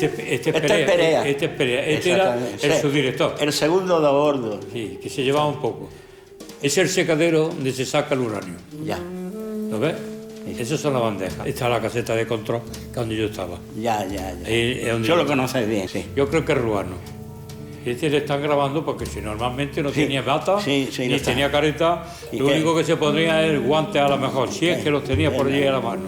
Este es Perea. Este era el subdirector. El segundo de a bordo. Sí, que se llevaba un poco. Es el secadero donde se saca el uranio. Ya. ¿Lo ves? Sí. Esas son las bandejas. Esta es la caseta de control, que es donde yo estaba. Ya. Yo lo conoces bien, sí. Yo creo que es Ruano. Este le están grabando porque si normalmente no tenía bata, ni tenía careta, lo único que se ponía es el guante a lo mejor, si es que los tenía por allí a la mano.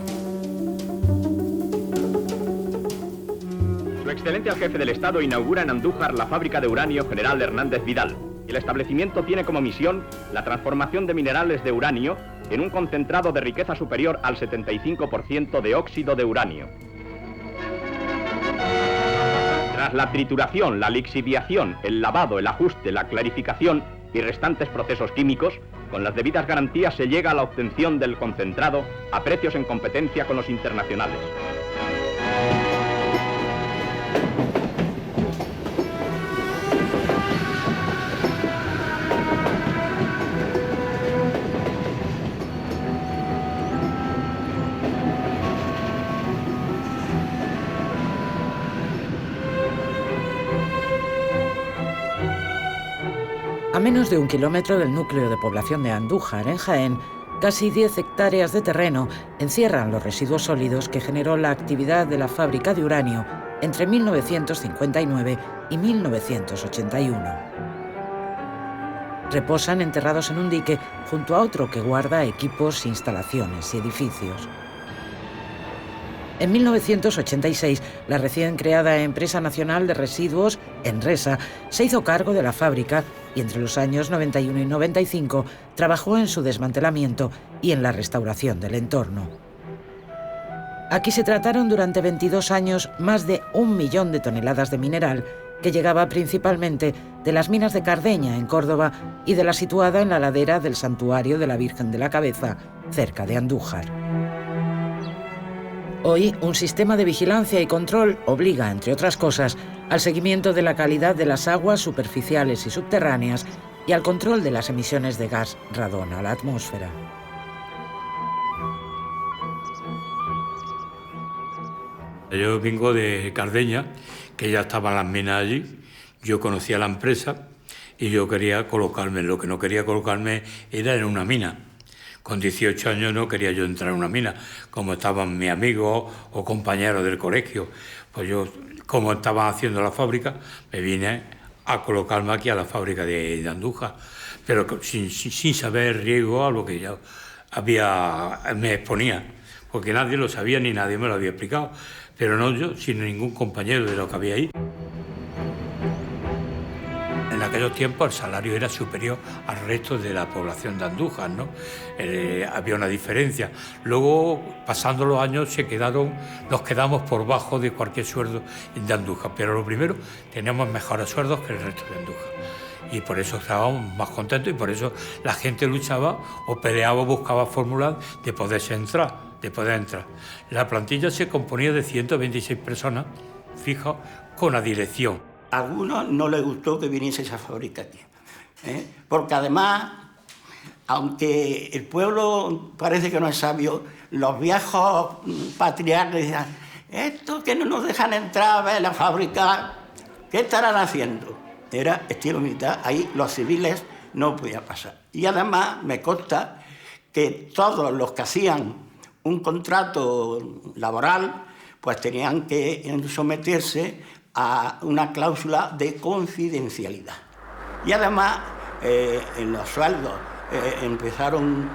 Su Excelencia el Jefe del Estado inaugura en Andújar la fábrica de uranio General Hernández Vidal. El establecimiento tiene como misión la transformación de minerales de uranio en un concentrado de riqueza superior al 75% de óxido de uranio. Tras la trituración, la lixiviación, el lavado, el ajuste, la clarificación y restantes procesos químicos, con las debidas garantías se llega a la obtención del concentrado a precios en competencia con los internacionales. A menos de 1 kilómetro del núcleo de población de Andújar, en Jaén, casi 10 hectáreas de terreno encierran los residuos sólidos que generó la actividad de la fábrica de uranio entre 1959 y 1981. Reposan enterrados en un dique junto a otro que guarda equipos, instalaciones y edificios. En 1986, la recién creada Empresa Nacional de Residuos, Enresa, se hizo cargo de la fábrica y entre los años 91 y 95 trabajó en su desmantelamiento y en la restauración del entorno. Aquí se trataron durante 22 años más de 1 millón de toneladas de mineral que llegaba principalmente de las minas de Cardeña, en Córdoba, y de la situada en la ladera del Santuario de la Virgen de la Cabeza, cerca de Andújar. Hoy, un sistema de vigilancia y control obliga, entre otras cosas, al seguimiento de la calidad de las aguas superficiales y subterráneas y al control de las emisiones de gas radón a la atmósfera. Yo vengo de Cardeña, que ya estaban las minas allí. Yo conocía la empresa y yo quería colocarme. Lo que no quería colocarme era en una mina. Con 18 años no quería yo entrar en una mina, como estaban mis amigos o compañeros del colegio. Pues yo, como estaban haciendo la fábrica, me vine a colocarme aquí a la fábrica de Andújar, pero sin saber riesgo a lo que ya me exponía, porque nadie lo sabía ni nadie me lo había explicado, pero no yo, sino ningún compañero de lo que había ahí. En aquellos tiempos el salario era superior al resto de la población de Andújar, ¿no? Había una diferencia. Luego, pasando los años, nos quedamos por bajo de cualquier sueldo de Andújar. Pero lo primero, teníamos mejores sueldos que el resto de Andújar. Y por eso estábamos más contentos y por eso la gente luchaba o peleaba o buscaba fórmulas de poder entrar. La plantilla se componía de 126 personas fijas con la dirección. A algunos no les gustó que viniese esa fábrica aquí, porque además, aunque el pueblo parece que no es sabio, los viejos patriarcas decían, estos que no nos dejan entrar a ver la fábrica, ¿qué estarán haciendo? Era estilo militar, ahí los civiles no podían pasar. Y además me consta que todos los que hacían un contrato laboral, pues tenían que someterse a una cláusula de confidencialidad. Y además, en los sueldos, empezaron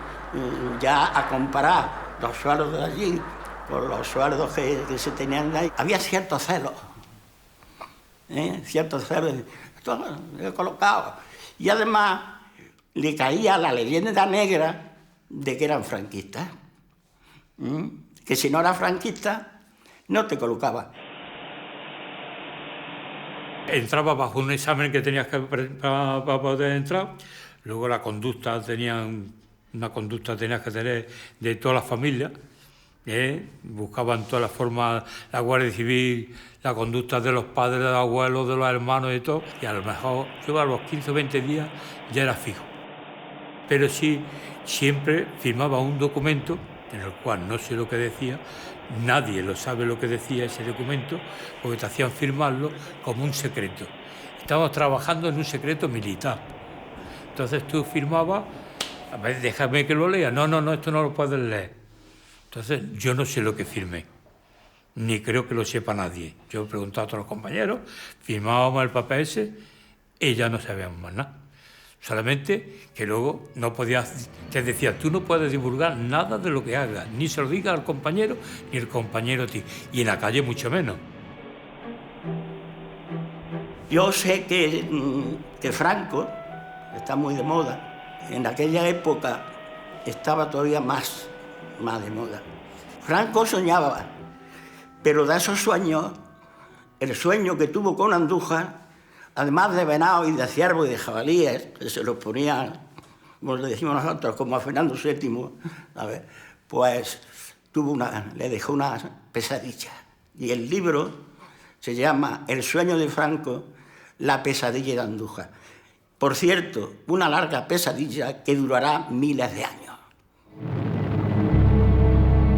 ya a comparar los sueldos de allí con los sueldos que se tenían ahí. Había ciertos celos, esto lo he colocado. Y además, le caía la leyenda negra de que eran franquistas. Que si no eras franquista, no te colocaba. Entraba bajo un examen que tenías que para poder entrar. Luego la conducta tenías que tener de toda la familia. Buscaban todas las formas, la Guardia Civil, la conducta de los padres, de los abuelos, de los hermanos y todo. Y a lo mejor yo a los 15 o 20 días ya era fijo. Pero sí, siempre firmaba un documento en el cual no sé lo que decía, Nadie lo sabe lo que decía ese documento porque te hacían firmarlo como un secreto. Estábamos trabajando en un secreto militar. Entonces tú firmabas, a ver, déjame que lo lea. No, esto no lo puedes leer. Entonces yo no sé lo que firmé, ni creo que lo sepa nadie. Yo he preguntado a todos los compañeros, firmábamos el papel ese y ya no sabíamos más nada. Solamente que luego no podías, te decía, tú no puedes divulgar nada de lo que hagas, ni se lo digas al compañero, ni el compañero a ti. Y en la calle mucho menos. Yo sé que Franco está muy de moda. En aquella época estaba todavía más de moda. Franco soñaba, pero de esos sueños, el sueño que tuvo con Andújar, además de venado y de ciervo y de jabalíes, que se los ponían, como le decimos nosotros, como a Fernando VII, ¿sabes? Pues le dejó una pesadilla. Y el libro se llama El sueño de Franco, la pesadilla de Andújar. Por cierto, una larga pesadilla que durará miles de años.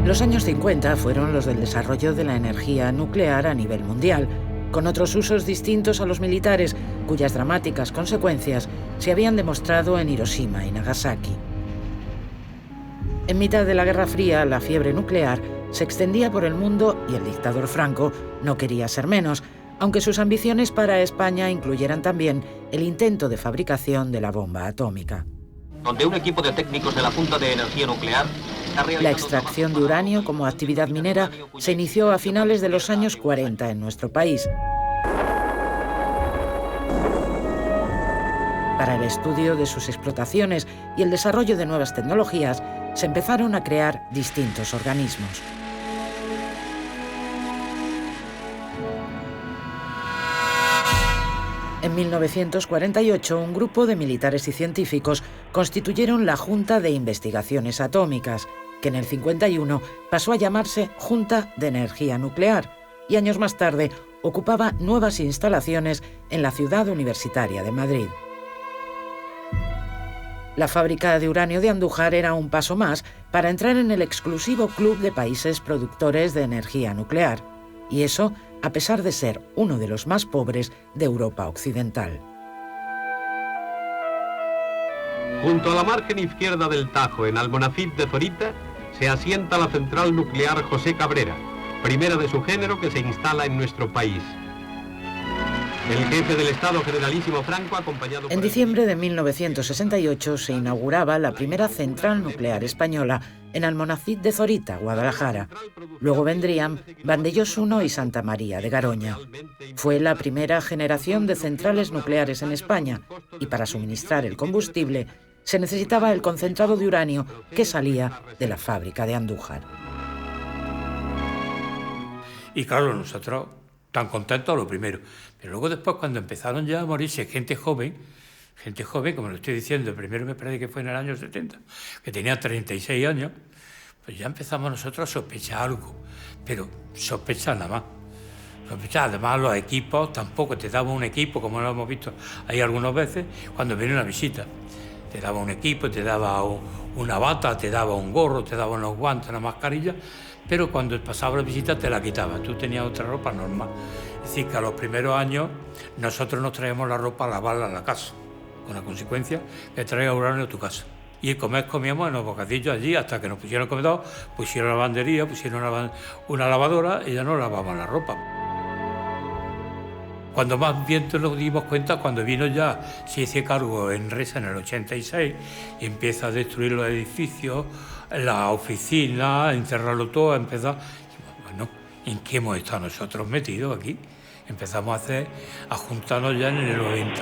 Los años 50 fueron los del desarrollo de la energía nuclear a nivel mundial, con otros usos distintos a los militares, cuyas dramáticas consecuencias se habían demostrado en Hiroshima y Nagasaki. En mitad de la Guerra Fría, la fiebre nuclear se extendía por el mundo y el dictador Franco no quería ser menos, aunque sus ambiciones para España incluyeran también el intento de fabricación de la bomba atómica. Donde un equipo de técnicos de la Junta de Energía Nuclear... La extracción de uranio como actividad minera se inició a finales de los años 40 en nuestro país. Para el estudio de sus explotaciones y el desarrollo de nuevas tecnologías, se empezaron a crear distintos organismos. En 1948, un grupo de militares y científicos constituyeron la Junta de Investigaciones Atómicas, que en el 51 pasó a llamarse Junta de Energía Nuclear, y años más tarde ocupaba nuevas instalaciones en la ciudad universitaria de Madrid. La fábrica de uranio de Andújar era un paso más para entrar en el exclusivo club de países productores de energía nuclear, y eso a pesar de ser uno de los más pobres de Europa Occidental. Junto a la margen izquierda del Tajo, en Almonacid de Zorita, se asienta la central nuclear José Cabrera, primera de su género que se instala en nuestro país. El jefe del Estado Generalísimo Franco, acompañado... En diciembre de 1968 se inauguraba la primera central nuclear española en Almonacid de Zorita, Guadalajara. Luego vendrían Vandellós I y Santa María de Garoña. Fue la primera generación de centrales nucleares en España y para suministrar el combustible se necesitaba el concentrado de uranio que salía de la fábrica de Andújar. Y claro, nosotros tan contentos lo primero. Pero luego después, cuando empezaron ya a morirse gente joven, como lo estoy diciendo, el primero me parece que fue en el año 70, que tenía 36 años, pues ya empezamos nosotros a sospechar algo. Pero sospechar nada más. Sospechar, además los equipos, tampoco te daban un equipo, como lo hemos visto ahí algunas veces, cuando viene una visita. Te daba un equipo, te daba una bata, te daba un gorro, te daba unos guantes, una mascarilla, pero cuando pasaba la visita te la quitaba. Tú tenías otra ropa normal. Es decir, que a los primeros años nosotros nos traíamos la ropa a lavarla en la casa, con la consecuencia que traía uranio a tu casa. Y comíamos en los bocadillos allí hasta que nos pusieron el comedor, pusieron la lavandería, pusieron una lavadora y ya no lavábamos la ropa. Cuando más bien nos dimos cuenta, cuando vino ya, se hizo cargo Enresa en el 86 y empieza a destruir los edificios, la oficina, a encerrarlo todo, a empezar. Bueno, ¿en qué hemos estado nosotros metidos aquí? Empezamos a juntarnos ya en el 90.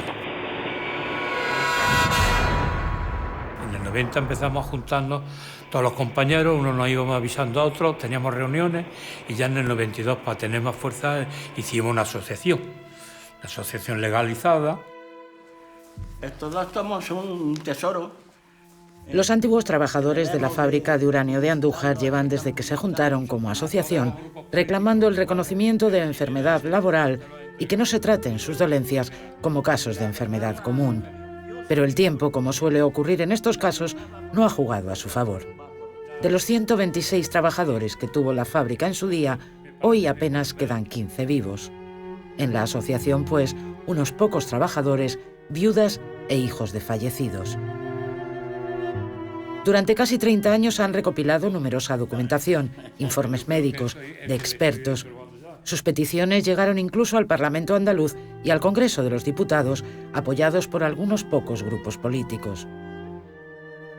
En el 90 empezamos a juntarnos todos los compañeros, unos nos íbamos avisando a otros, teníamos reuniones y ya en el 92, para tener más fuerza, hicimos una asociación legalizada. Estos dos tomos son un tesoro. Los antiguos trabajadores de la fábrica de uranio de Andújar llevan desde que se juntaron como asociación reclamando el reconocimiento de enfermedad laboral y que no se traten sus dolencias como casos de enfermedad común. Pero el tiempo, como suele ocurrir en estos casos, no ha jugado a su favor. De los 126 trabajadores que tuvo la fábrica en su día, hoy apenas quedan 15 vivos. En la asociación, pues, unos pocos trabajadores, viudas e hijos de fallecidos. Durante casi 30 años han recopilado numerosa documentación, informes médicos, de expertos. Sus peticiones llegaron incluso al Parlamento andaluz y al Congreso de los Diputados, apoyados por algunos pocos grupos políticos.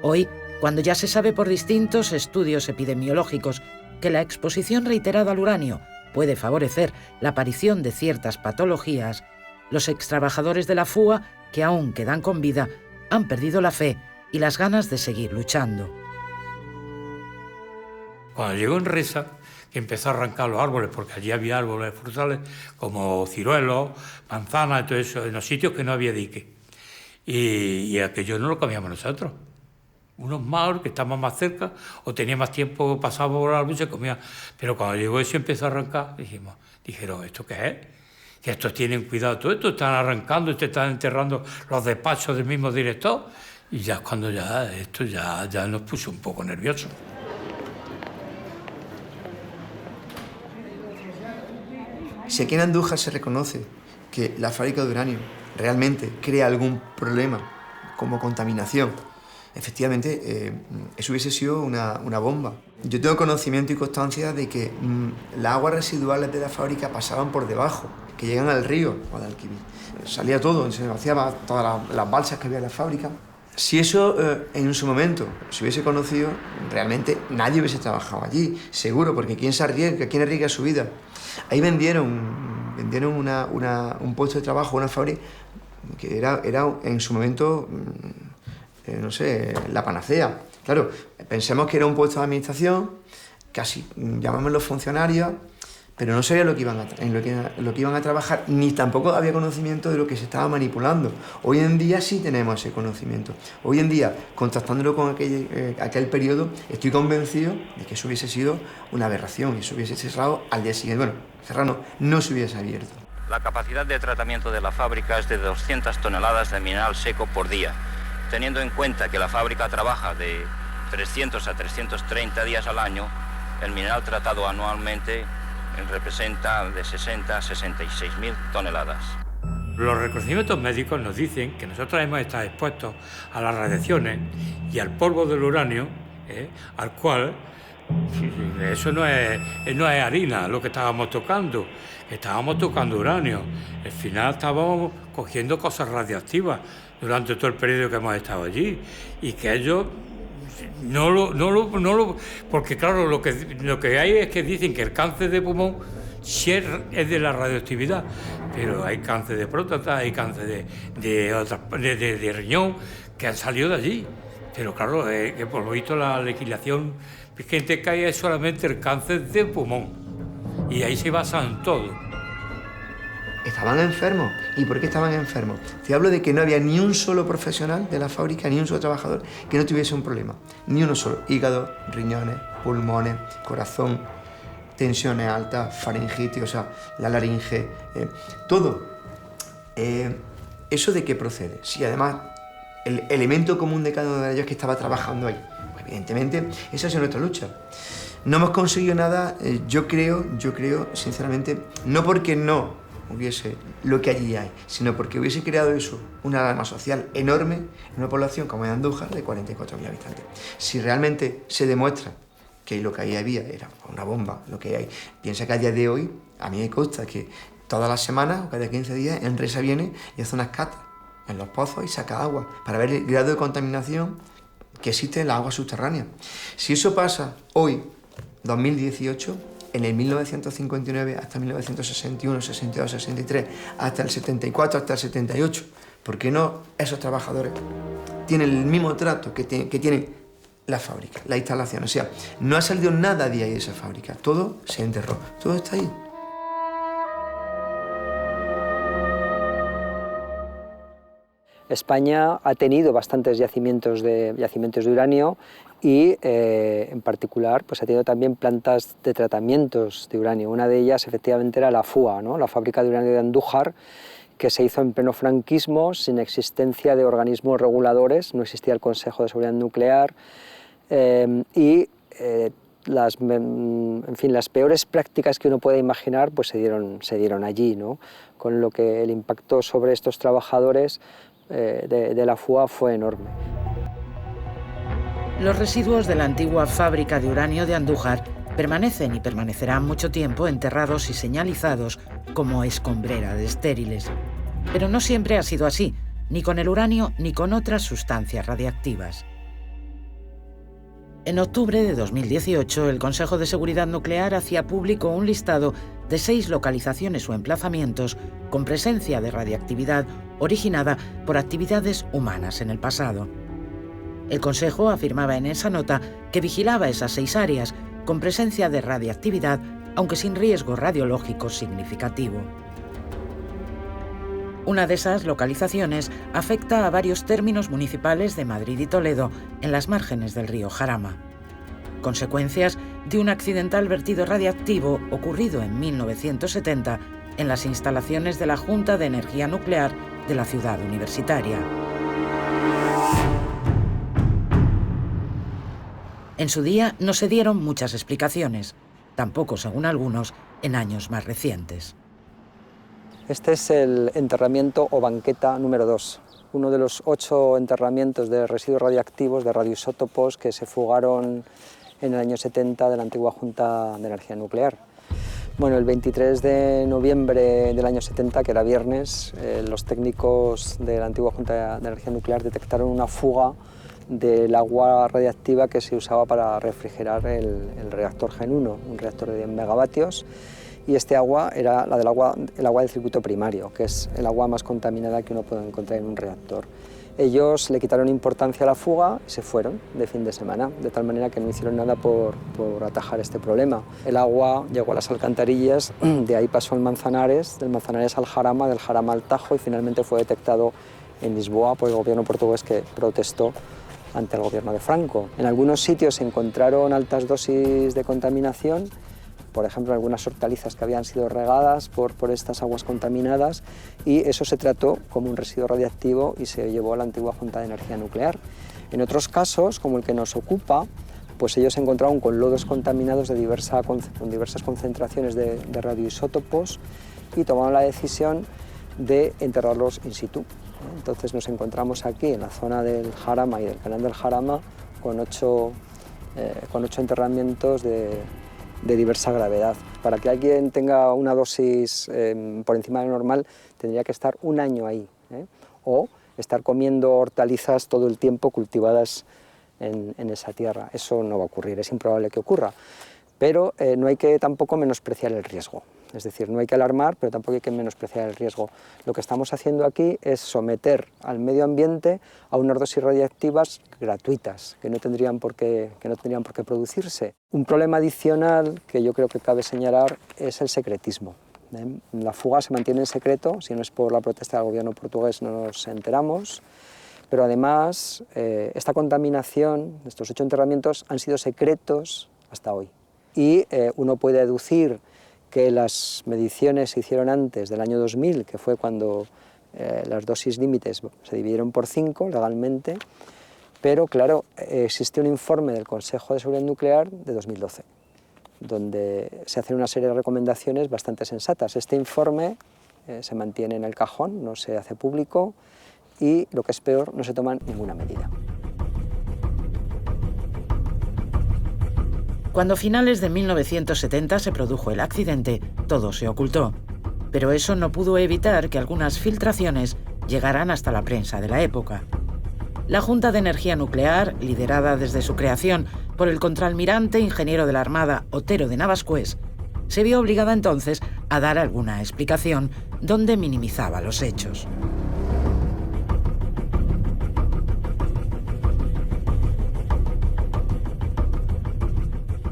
Hoy, cuando ya se sabe por distintos estudios epidemiológicos que la exposición reiterada al uranio puede favorecer la aparición de ciertas patologías, los extrabajadores de la FUA, que aún quedan con vida, han perdido la fe y las ganas de seguir luchando. Cuando llegó Enresa, que empezó a arrancar los árboles, porque allí había árboles frutales como ciruelos, manzanas y todo eso, en los sitios que no había dique. Y aquello no lo comíamos nosotros. Unos más que estaban más cerca o tenía más tiempo, pasaba por el árbol y se comía. Pero cuando llegó eso y empezó a arrancar, dijeron, ¿esto qué es? Que estos tienen cuidado, todo esto están arrancando, están enterrando los despachos del mismo director. Y ya es cuando esto ya nos puso un poco nerviosos. Si aquí en Andújar se reconoce que la fábrica de uranio realmente crea algún problema como contaminación, efectivamente eso hubiese sido una bomba. Yo tengo conocimiento y constancia de que las aguas residuales de la fábrica pasaban por debajo, que llegan al río Guadalquivir. Salía todo, se vaciaban todas las balsas que había en la fábrica. Si eso en su momento se hubiese conocido, realmente nadie hubiese trabajado allí, seguro, porque ¿quién se arriesga? ¿Quién arriesga su vida? Ahí vendieron un puesto de trabajo, una fábrica, que era en su momento, no sé, la panacea. Claro, pensemos que era un puesto de administración, casi llamámoslo funcionarios, pero no sabía lo que iban a trabajar, ni tampoco había conocimiento de lo que se estaba manipulando. Hoy en día sí tenemos ese conocimiento. Hoy en día, contrastándolo con aquel periodo, estoy convencido de que eso hubiese sido una aberración y eso hubiese cerrado al día siguiente. Bueno, cerrado no se hubiese abierto. La capacidad de tratamiento de la fábrica es de 200 toneladas de mineral seco por día, teniendo en cuenta que la fábrica trabaja de 300 a 330 días al año. El mineral tratado anualmente representa de 60 a 66.000 toneladas. Los reconocimientos médicos nos dicen que nosotros hemos estado expuestos a las radiaciones y al polvo del uranio, al cual eso no es harina lo que estábamos tocando uranio. Al final estábamos cogiendo cosas radiactivas durante todo el periodo que hemos estado allí y que ellos no lo porque claro, lo que hay es que dicen que el cáncer de pulmón sí es de la radioactividad, pero hay cáncer de próstata, hay cáncer de riñón que han salido de allí. Pero claro, que por lo visto la legislación vigente que hay es solamente el cáncer de pulmón y ahí se basan todo. Estaban enfermos. ¿Y por qué estaban enfermos? Te hablo de que no había ni un solo profesional de la fábrica, ni un solo trabajador que no tuviese un problema. Ni uno solo. Hígado, riñones, pulmones, corazón, tensiones altas, faringitis, o sea, la laringe, todo. ¿Eso de qué procede? Si además el elemento común de cada uno de ellos es que estaba trabajando ahí. Pues evidentemente, esa es nuestra lucha. No hemos conseguido nada, yo creo, sinceramente, no porque no hubiese lo que allí hay, sino porque hubiese creado eso una alarma social enorme en una población como en Andújar de 44.000 habitantes. Si realmente se demuestra que lo que ahí había era una bomba, lo que hay, piensa que a día de hoy, a mí me consta que todas las semanas o cada 15 días Enresa viene y hace unas catas en los pozos y saca agua para ver el grado de contaminación que existe en las aguas subterráneas. Si eso pasa hoy, 2018, en el 1959 hasta 1961, 62, 63, hasta el 74, hasta el 78, ¿por qué no esos trabajadores tienen el mismo trato que tiene la fábrica, la instalación? O sea, no ha salido nada de ahí de esa fábrica, todo se enterró, todo está ahí. España ha tenido bastantes yacimientos de uranio y en particular pues ha tenido también plantas de tratamientos de uranio. Una de ellas efectivamente era la FUA, ¿no? La fábrica de uranio de Andújar, que se hizo en pleno franquismo sin existencia de organismos reguladores, no existía el Consejo de Seguridad Nuclear y las peores prácticas que uno puede imaginar pues se dieron allí, ¿no? Con lo que el impacto sobre estos trabajadores de la FUA fue enorme. Los residuos de la antigua fábrica de uranio de Andújar permanecen y permanecerán mucho tiempo enterrados y señalizados como escombrera de estériles. Pero no siempre ha sido así, ni con el uranio ni con otras sustancias radiactivas. En octubre de 2018, el Consejo de Seguridad Nuclear hacía público un listado de 6 localizaciones o emplazamientos con presencia de radiactividad originada por actividades humanas en el pasado. El Consejo afirmaba en esa nota que vigilaba esas 6 áreas con presencia de radiactividad, aunque sin riesgo radiológico significativo. Una de esas localizaciones afecta a varios términos municipales de Madrid y Toledo, en las márgenes del río Jarama. Consecuencias de un accidental vertido radiactivo ocurrido en 1970 en las instalaciones de la Junta de Energía Nuclear de la ciudad universitaria. En su día no se dieron muchas explicaciones, tampoco, según algunos, en años más recientes. Este es el enterramiento o banqueta número 2, uno de los 8 enterramientos de residuos radiactivos, de radioisótopos que se fugaron en el año 70 de la antigua Junta de Energía Nuclear. Bueno, el 23 de noviembre del año 70, que era viernes, los técnicos de la antigua Junta de Energía Nuclear detectaron una fuga del agua radiactiva que se usaba para refrigerar el reactor Gen 1, un reactor de 10 megavatios, y este agua era el agua del circuito primario, que es el agua más contaminada que uno puede encontrar en un reactor. Ellos le quitaron importancia a la fuga y se fueron de fin de semana, de tal manera que no hicieron nada por atajar este problema. El agua llegó a las alcantarillas, de ahí pasó al Manzanares, del Manzanares al Jarama, del Jarama al Tajo, y finalmente fue detectado en Lisboa por el gobierno portugués, que protestó ante el gobierno de Franco. En algunos sitios se encontraron altas dosis de contaminación, por ejemplo, algunas hortalizas que habían sido regadas por estas aguas contaminadas, y eso se trató como un residuo radiactivo y se llevó a la antigua Junta de Energía Nuclear. En otros casos, como el que nos ocupa, pues ellos se encontraron con lodos contaminados con diversas concentraciones de radioisótopos y tomaron la decisión de enterrarlos in situ. Entonces nos encontramos aquí en la zona del Jarama y del canal del Jarama con 8 enterramientos de diversa gravedad. Para que alguien tenga una dosis por encima de lo normal, tendría que estar un año ahí, o estar comiendo hortalizas todo el tiempo cultivadas en esa tierra. Eso no va a ocurrir, es improbable que ocurra. Pero no hay que tampoco menospreciar el riesgo. Es decir, no hay que alarmar, pero tampoco hay que menospreciar el riesgo. Lo que estamos haciendo aquí es someter al medio ambiente a unas dosis radiactivas gratuitas, que no tendrían por qué producirse. Un problema adicional que yo creo que cabe señalar es el secretismo. La fuga se mantiene en secreto, si no es por la protesta del gobierno portugués no nos enteramos, pero además esta contaminación, estos 8 enterramientos han sido secretos hasta hoy. Y uno puede deducir que las mediciones se hicieron antes del año 2000, que fue cuando las dosis límites se dividieron por 5 legalmente, pero claro, existe un informe del Consejo de Seguridad Nuclear de 2012, donde se hacen una serie de recomendaciones bastante sensatas. Este informe se mantiene en el cajón, no se hace público y, lo que es peor, no se toma ninguna medida. Cuando a finales de 1970 se produjo el accidente, todo se ocultó. Pero eso no pudo evitar que algunas filtraciones llegaran hasta la prensa de la época. La Junta de Energía Nuclear, liderada desde su creación por el contraalmirante ingeniero de la Armada Otero de Navascués, se vio obligada entonces a dar alguna explicación donde minimizaba los hechos.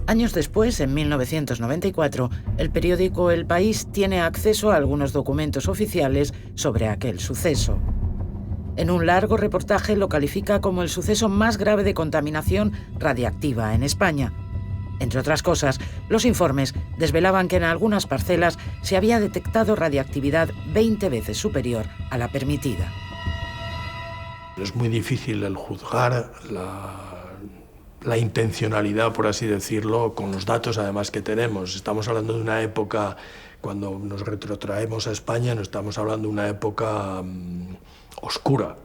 Años después, en 1994, el periódico El País tiene acceso a algunos documentos oficiales sobre aquel suceso. En un largo reportaje lo califica como el suceso más grave de contaminación radiactiva en España. Entre otras cosas, los informes desvelaban que en algunas parcelas se había detectado radiactividad 20 veces superior a la permitida. Es muy difícil el juzgar la intencionalidad, por así decirlo, con los datos además que tenemos. Estamos hablando de una época, cuando nos retrotraemos a España, no estamos hablando de una época oscura,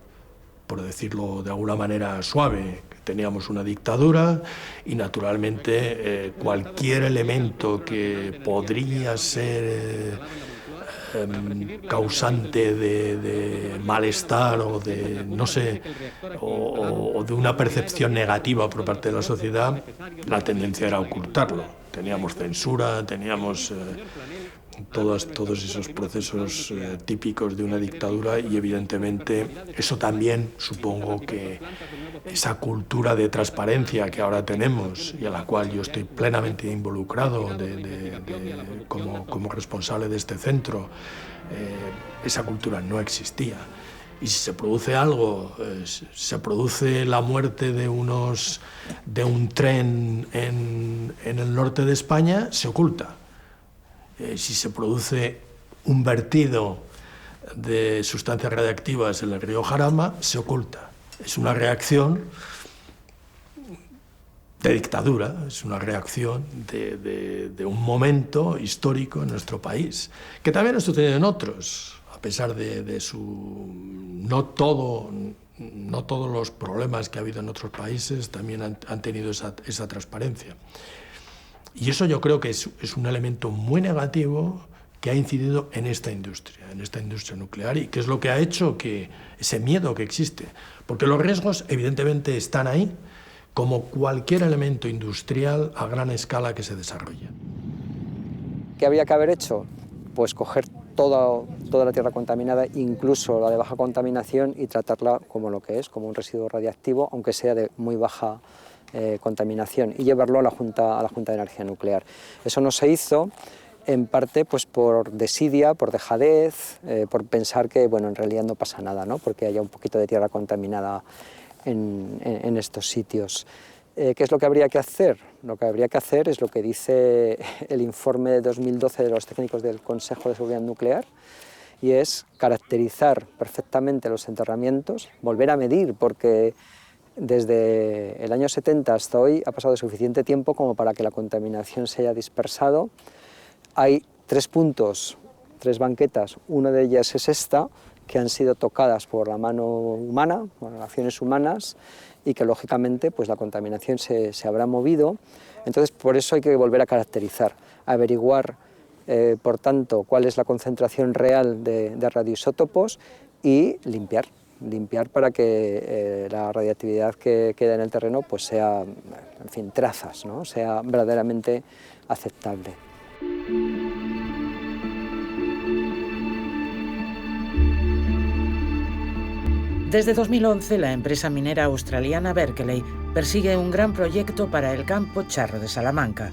por decirlo de alguna manera suave. Teníamos una dictadura y naturalmente cualquier elemento que podría ser causante de malestar o de, no sé, o de una percepción negativa por parte de la sociedad, la tendencia era ocultarlo. Teníamos censura, teníamos todos esos procesos típicos de una dictadura y evidentemente eso también, supongo que esa cultura de transparencia que ahora tenemos y a la cual yo estoy plenamente involucrado como responsable de este centro, esa cultura no existía. Y si se produce algo, se produce la muerte de un tren en el norte de España, se oculta. Si se produce un vertido de sustancias radiactivas en el río Jarama, se oculta. Es una reacción de dictadura, es una reacción de un momento histórico en nuestro país, que también ha sucedido en otros, a pesar de su... No todos los problemas que ha habido en otros países también han tenido esa transparencia. Y eso yo creo que es un elemento muy negativo que ha incidido en esta industria nuclear, y que es lo que ha hecho que ese miedo que existe. Porque los riesgos evidentemente están ahí, como cualquier elemento industrial a gran escala que se desarrolla. ¿Qué habría que haber hecho? Pues coger toda la tierra contaminada, incluso la de baja contaminación, y tratarla como lo que es, como un residuo radiactivo, aunque sea de muy baja contaminación, y llevarlo a la Junta de Energía Nuclear. Eso no se hizo, en parte pues por desidia, por dejadez, por pensar que bueno, en realidad no pasa nada, ¿no? Porque haya un poquito de tierra contaminada en estos sitios. ¿Qué es lo que habría que hacer? Lo que habría que hacer es lo que dice el informe de 2012 de los técnicos del Consejo de Seguridad Nuclear, y es caracterizar perfectamente los enterramientos, volver a medir, porque desde el año 70 hasta hoy ha pasado suficiente tiempo como para que la contaminación se haya dispersado. Hay 3 puntos, 3 banquetas, una de ellas es esta, que han sido tocadas por la mano humana, por acciones humanas, y que lógicamente pues, la contaminación se habrá movido. Entonces por eso hay que volver a caracterizar, averiguar por tanto cuál es la concentración real de radioisótopos y limpiar para que la radiactividad que queda en el terreno pues sea, en fin, trazas, ¿no? Sea verdaderamente aceptable. Desde 2011, la empresa minera australiana Berkeley persigue un gran proyecto para el campo Charro de Salamanca.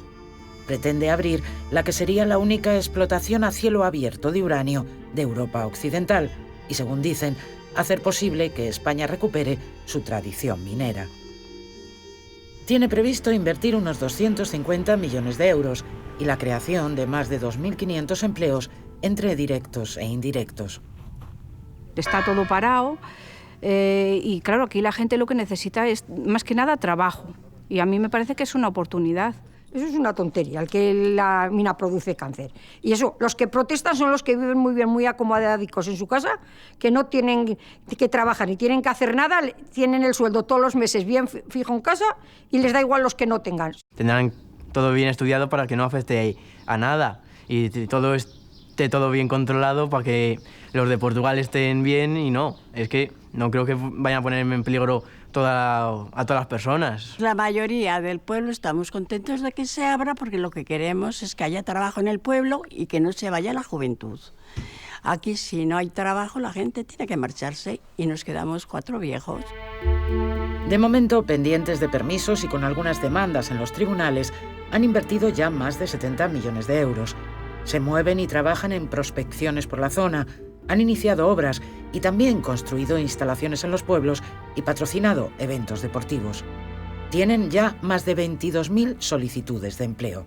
Pretende abrir la que sería la única explotación a cielo abierto de uranio de Europa Occidental y, según dicen, hacer posible que España recupere su tradición minera. Tiene previsto invertir unos 250 millones de euros y la creación de más de 2.500 empleos entre directos e indirectos. Está todo parado y claro, aquí la gente lo que necesita es más que nada trabajo, y a mí me parece que es una oportunidad. Eso es una tontería, el que la mina produce cáncer. Y eso, los que protestan son los que viven muy bien, muy acomodadicos en su casa, que no tienen que trabajar ni tienen que hacer nada, tienen el sueldo todos los meses bien fijo en casa y les da igual los que no tengan. Tendrán todo bien estudiado para que no afecte a nada y todo esté todo bien controlado para que los de Portugal estén bien, y no, es que no creo que vayan a ponerme en peligro a todas las personas. La mayoría del pueblo estamos contentos de que se abra, porque lo que queremos es que haya trabajo en el pueblo y que no se vaya la juventud. Aquí, si no hay trabajo, la gente tiene que marcharse y nos quedamos 4 viejos. De momento, pendientes de permisos y con algunas demandas en los tribunales, han invertido ya más de 70 millones de euros. Se mueven y trabajan en prospecciones por la zona, han iniciado obras y también construido instalaciones en los pueblos y patrocinado eventos deportivos. Tienen ya más de 22.000 solicitudes de empleo.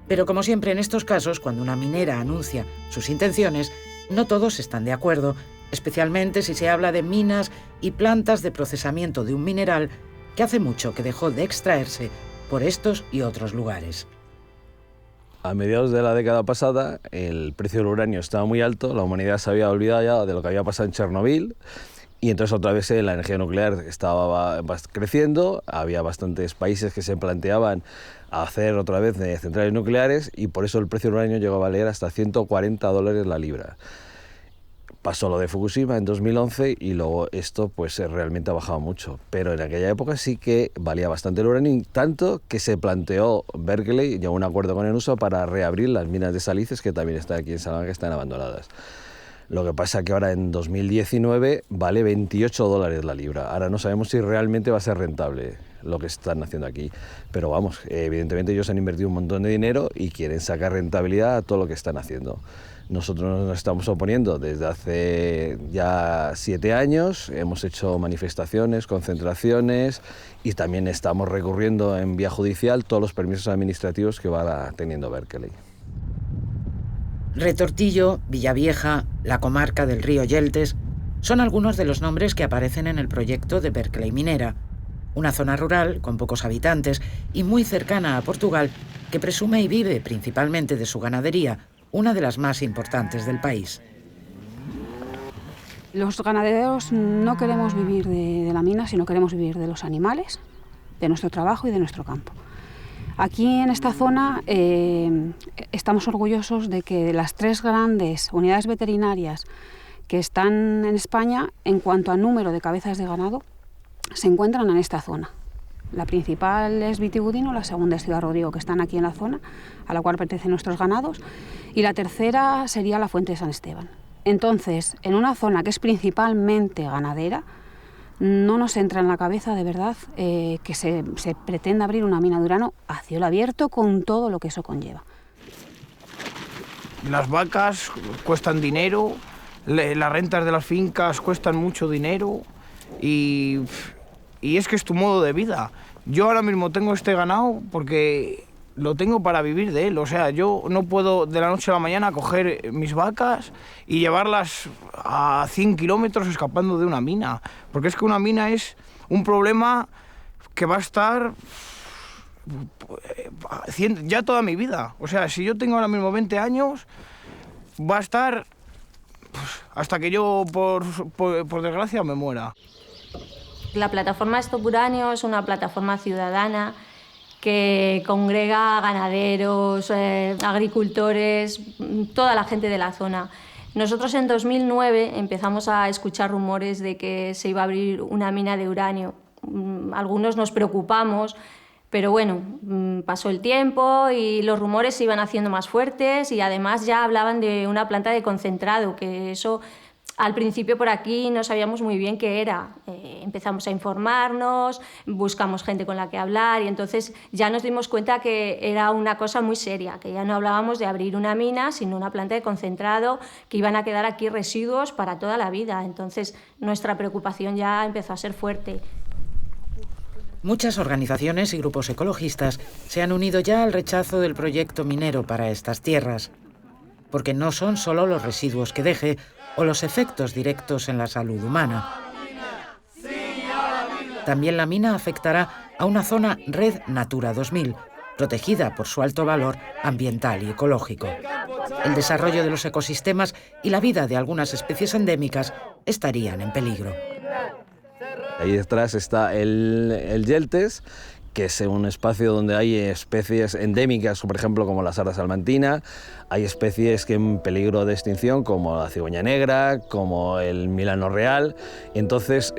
Pero como siempre en estos casos, cuando una minera anuncia sus intenciones, no todos están de acuerdo, especialmente si se habla de minas y plantas de procesamiento de un mineral que hace mucho que dejó de extraerse por estos y otros lugares. A mediados de la década pasada, el precio del uranio estaba muy alto, la humanidad se había olvidado ya de lo que había pasado en Chernobyl, y entonces otra vez la energía nuclear estaba creciendo, había bastantes países que se planteaban hacer otra vez centrales nucleares, y por eso el precio del uranio llegó a valer hasta $140 la libra. Pasó lo de Fukushima en 2011 y luego esto pues realmente ha bajado mucho, pero en aquella época sí que valía bastante el uranio, tanto que se planteó Berkeley, llegó a un acuerdo con el USA para reabrir las minas de Salices, que también están aquí en Salamanca, que están abandonadas. Lo que pasa es que ahora en 2019 vale $28 la libra. Ahora no sabemos si realmente va a ser rentable lo que están haciendo aquí, pero vamos, evidentemente ellos han invertido un montón de dinero y quieren sacar rentabilidad a todo lo que están haciendo. Nosotros nos estamos oponiendo desde hace ya 7 años, hemos hecho manifestaciones, concentraciones y también estamos recurriendo en vía judicial todos los permisos administrativos que va teniendo Berkeley. Retortillo, Villavieja, la comarca del río Yeltes son algunos de los nombres que aparecen en el proyecto de Berkeley Minera, una zona rural con pocos habitantes y muy cercana a Portugal, que presume y vive principalmente de su ganadería, una de las más importantes del país. Los ganaderos no queremos vivir de la mina, sino queremos vivir de los animales, de nuestro trabajo y de nuestro campo. Aquí en esta zona estamos orgullosos de que las 3 grandes unidades veterinarias que están en España, en cuanto a número de cabezas de ganado, se encuentran en esta zona. La principal es Vitigudino, la segunda es Ciudad Rodrigo, que están aquí en la zona, a la cual pertenecen nuestros ganados, y la tercera sería la Fuente de San Esteban. Entonces, en una zona que es principalmente ganadera, no nos entra en la cabeza de verdad que se pretenda abrir una mina de uranio a cielo abierto con todo lo que eso conlleva. Las vacas cuestan dinero, las rentas de las fincas cuestan mucho dinero y es que es tu modo de vida. Yo ahora mismo tengo este ganado porque lo tengo para vivir de él. O sea, yo no puedo de la noche a la mañana coger mis vacas y llevarlas a 100 kilómetros escapando de una mina. Porque es que una mina es un problema que va a estar ya toda mi vida. O sea, si yo tengo ahora mismo 20 años, va a estar hasta que yo, por desgracia, me muera. La plataforma Stop Uranio es una plataforma ciudadana que congrega ganaderos, agricultores, toda la gente de la zona. Nosotros en 2009 empezamos a escuchar rumores de que se iba a abrir una mina de uranio. Algunos nos preocupamos, pero bueno, pasó el tiempo y los rumores se iban haciendo más fuertes y además ya hablaban de una planta de concentrado, que eso al principio por aquí no sabíamos muy bien qué era. Empezamos a informarnos, buscamos gente con la que hablar y entonces ya nos dimos cuenta que era una cosa muy seria, que ya no hablábamos de abrir una mina, sino una planta de concentrado, que iban a quedar aquí residuos para toda la vida. Entonces nuestra preocupación ya empezó a ser fuerte. Muchas organizaciones y grupos ecologistas se han unido ya al rechazo del proyecto minero para estas tierras, porque no son solo los residuos que deje o los efectos directos en la salud humana. También la mina afectará a una zona Red Natura 2000, protegida por su alto valor ambiental y ecológico. El desarrollo de los ecosistemas y la vida de algunas especies endémicas estarían en peligro. Ahí detrás está el Yeltes, que es un espacio donde hay especies endémicas, por ejemplo, como la sarda salmantina. Hay especies que en peligro de extinción, como la cigüeña negra, como el milano real. Entonces,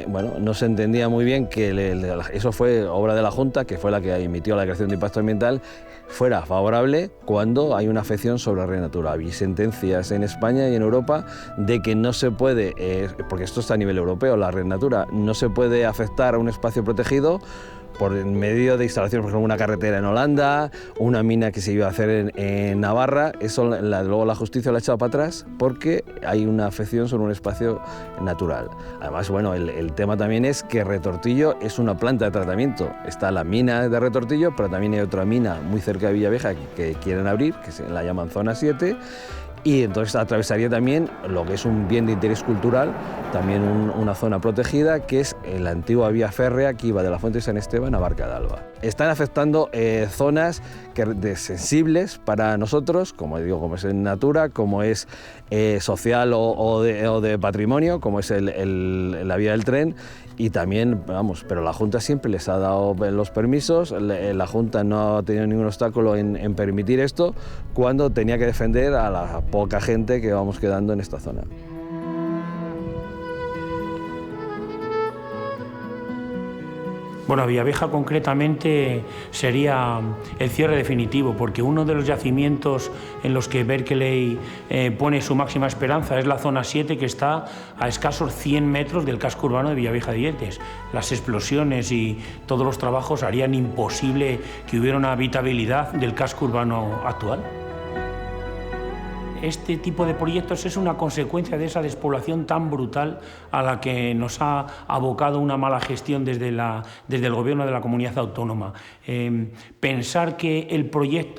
bueno, no se entendía muy bien que eso fue obra de la Junta, que fue la que emitió la declaración de impacto ambiental, fuera favorable cuando hay una afección sobre la red natural. Hay sentencias en España y en Europa de que no se puede, porque esto está a nivel europeo, la red natura, no se puede afectar a un espacio protegido por medio de instalaciones, por ejemplo, una carretera en Holanda, una mina que se iba a hacer en Navarra. Eso luego la justicia lo ha echado para atrás porque hay una afección sobre un espacio natural. Además, bueno, el tema también es que Retortillo es una planta de tratamiento. Está la mina de Retortillo, pero también hay otra mina muy cerca de Villavieja que quieren abrir, que se la llaman Zona 7, y entonces atravesaría también lo que es un bien de interés cultural, también una zona protegida, que es la antigua vía férrea que iba de la Fuente de San Esteban a Barca de Alba. Están afectando zonas sensibles para nosotros, como digo, como es en Natura, como es social o de patrimonio, como es la vía del tren, y también, vamos, pero la Junta siempre les ha dado los permisos, la Junta no ha tenido ningún obstáculo en permitir esto, cuando tenía que defender a la poca gente que vamos quedando en esta zona. Bueno, Villavieja concretamente sería el cierre definitivo, porque uno de los yacimientos en los que Berkeley pone su máxima esperanza es la zona 7, que está a escasos 100 metros del casco urbano de Villavieja de Yetes. Las explosiones y todos los trabajos harían imposible que hubiera una habitabilidad del casco urbano actual. Este tipo de proyectos es una consecuencia de esa despoblación tan brutal a la que nos ha abocado una mala gestión desde el gobierno de la comunidad autónoma. Pensar que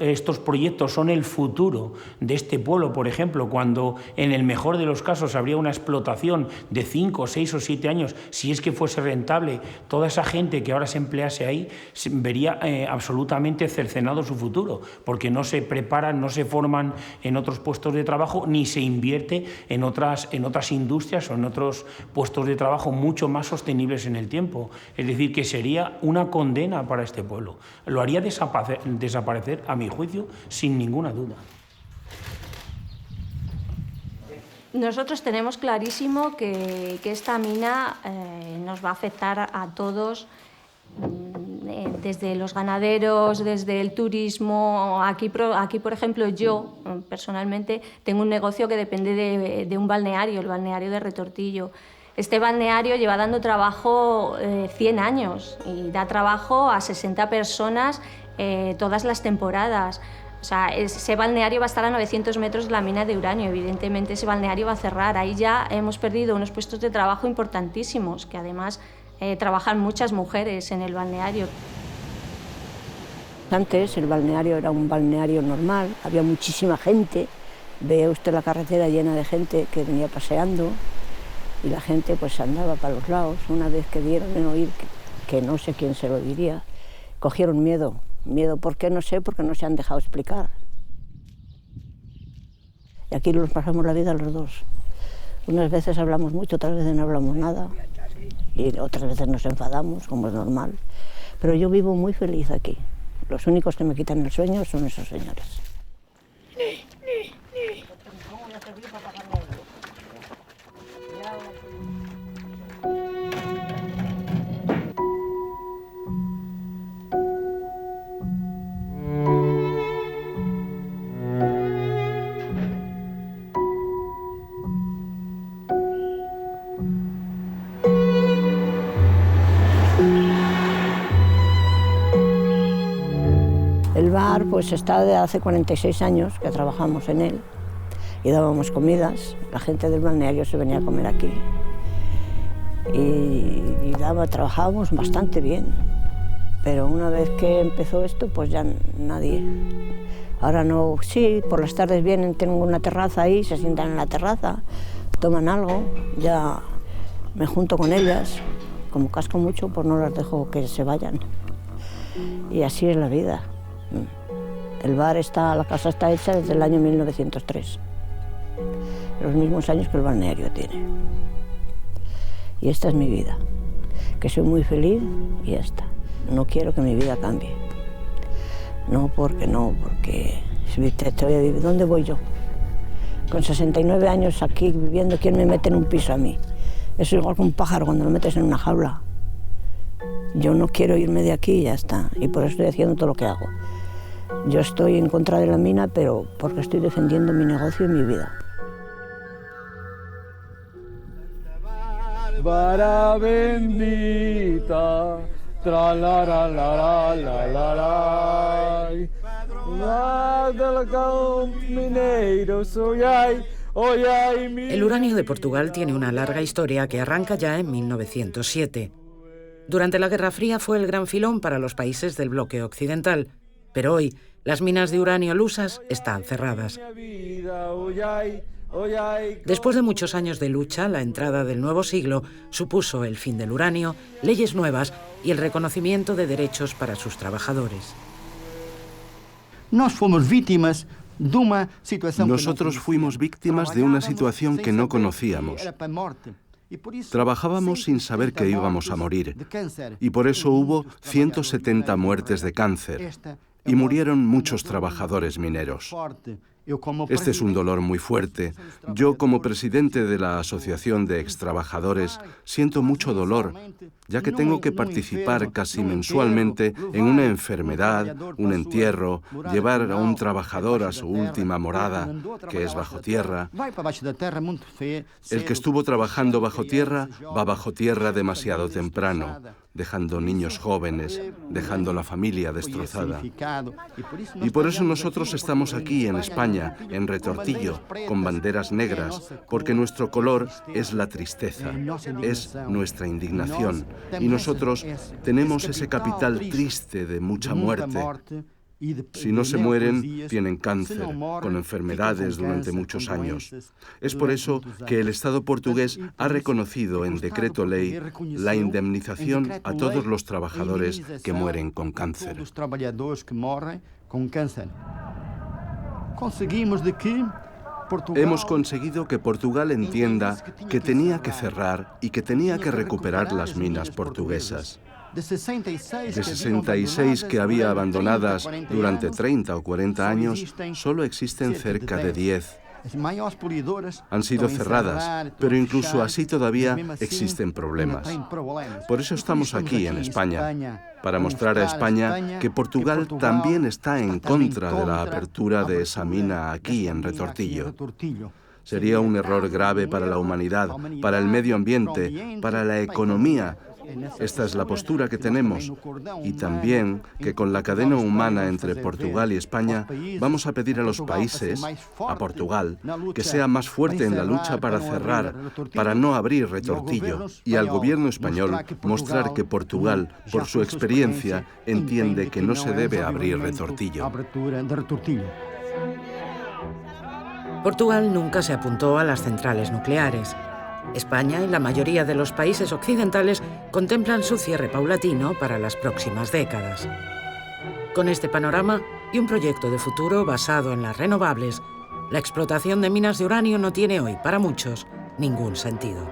estos proyectos son el futuro de este pueblo, por ejemplo, cuando en el mejor de los casos habría una explotación de 5, 6 o 7 años, si es que fuese rentable, toda esa gente que ahora se emplease ahí vería absolutamente cercenado su futuro, porque no se preparan, no se forman en otros puestos de trabajo, ni se invierte en otras industrias o en otros puestos de trabajo mucho más sostenibles en el tiempo. Es decir, que sería una condena para este pueblo. Lo haría desaparecer, a mi juicio, sin ninguna duda. Nosotros tenemos clarísimo que esta mina nos va a afectar a todos, desde los ganaderos, desde el turismo. Aquí, por ejemplo, yo personalmente tengo un negocio que depende de un balneario, el balneario de Retortillo. Este balneario lleva dando trabajo 100 años y da trabajo a 60 personas todas las temporadas. O sea, ese balneario va a estar a 900 metros de la mina de uranio. Evidentemente ese balneario va a cerrar. Ahí ya hemos perdido unos puestos de trabajo importantísimos, que además trabajan muchas mujeres en el balneario. Antes el balneario era un balneario normal, había muchísima gente. Ve usted la carretera llena de gente que venía paseando y la gente pues andaba para los lados. Una vez que dieron en oír, que no sé quién se lo diría, cogieron miedo. Miedo, ¿por qué? No sé, porque no se han dejado explicar. Y aquí nos pasamos la vida los dos. Unas veces hablamos mucho, otras veces no hablamos nada. Y otras veces nos enfadamos, como es normal. Pero yo vivo muy feliz aquí. Los únicos que me quitan el sueño son esos señores. El bar pues está de hace 46 años que trabajamos en él y dábamos comidas. La gente del balneario se venía a comer aquí y trabajábamos bastante bien. Pero una vez que empezó esto, pues ya nadie. Ahora no, sí, por las tardes vienen, tienen una terraza ahí, se sientan en la terraza, toman algo, ya me junto con ellas. Como casco mucho, pues no las dejo que se vayan. Y así es la vida. El bar la casa está hecha desde el año 1903, los mismos años que el balneario tiene. Y esta es mi vida, que soy muy feliz y ya está. No quiero que mi vida cambie. Porque ¿dónde voy yo? Con 69 años aquí viviendo, ¿quién me mete en un piso a mí? Es igual que un pájaro cuando lo metes en una jaula. Yo no quiero irme de aquí y ya está, y por eso estoy haciendo todo lo que hago. Yo estoy en contra de la mina, pero porque estoy defendiendo mi negocio y mi vida. Vara bendita, tra la la la la la la. El uranio de Portugal tiene una larga historia que arranca ya en 1907. Durante la Guerra Fría fue el gran filón para los países del bloque occidental. Pero hoy las minas de uranio lusas están cerradas. Después de muchos años de lucha, la entrada del nuevo siglo supuso el fin del uranio, leyes nuevas y el reconocimiento de derechos para sus trabajadores. Nosotros fuimos víctimas de una situación que no conocíamos. Trabajábamos sin saber que íbamos a morir, y por eso hubo 170 muertes de cáncer, y murieron muchos trabajadores mineros. Este es un dolor muy fuerte. Yo, como presidente de la Asociación de Extrabajadores, siento mucho dolor, ya que tengo que participar casi mensualmente en una enfermedad, un entierro, llevar a un trabajador a su última morada, que es bajo tierra. El que estuvo trabajando bajo tierra va bajo tierra demasiado temprano, dejando niños jóvenes, dejando la familia destrozada. Y por eso nosotros estamos aquí en España, en Retortillo, con banderas negras, porque nuestro color es la tristeza, es nuestra indignación. Y nosotros tenemos ese capital triste de mucha muerte. Si no se mueren, tienen cáncer, con enfermedades durante muchos años. Es por eso que el Estado portugués ha reconocido en decreto ley la indemnización a todos los trabajadores que mueren con cáncer. Hemos conseguido que Portugal entienda que tenía que cerrar y que tenía que recuperar las minas portuguesas. De 66 que había abandonadas durante 30 o 40 años, solo existen cerca de 10. Han sido cerradas, pero incluso así todavía existen problemas. Por eso estamos aquí en España, para mostrar a España que Portugal también está en contra de la apertura de esa mina aquí en Retortillo. Sería un error grave para la humanidad, para el medio ambiente, para la economía. Esta es la postura que tenemos, y también que con la cadena humana entre Portugal y España vamos a pedir a los países, a Portugal, que sea más fuerte en la lucha para cerrar, para no abrir Retortillo, y al gobierno español mostrar que Portugal, por su experiencia, entiende que no se debe abrir Retortillo. Portugal nunca se apuntó a las centrales nucleares. España y la mayoría de los países occidentales contemplan su cierre paulatino para las próximas décadas. Con este panorama y un proyecto de futuro basado en las renovables, la explotación de minas de uranio no tiene hoy, para muchos, ningún sentido.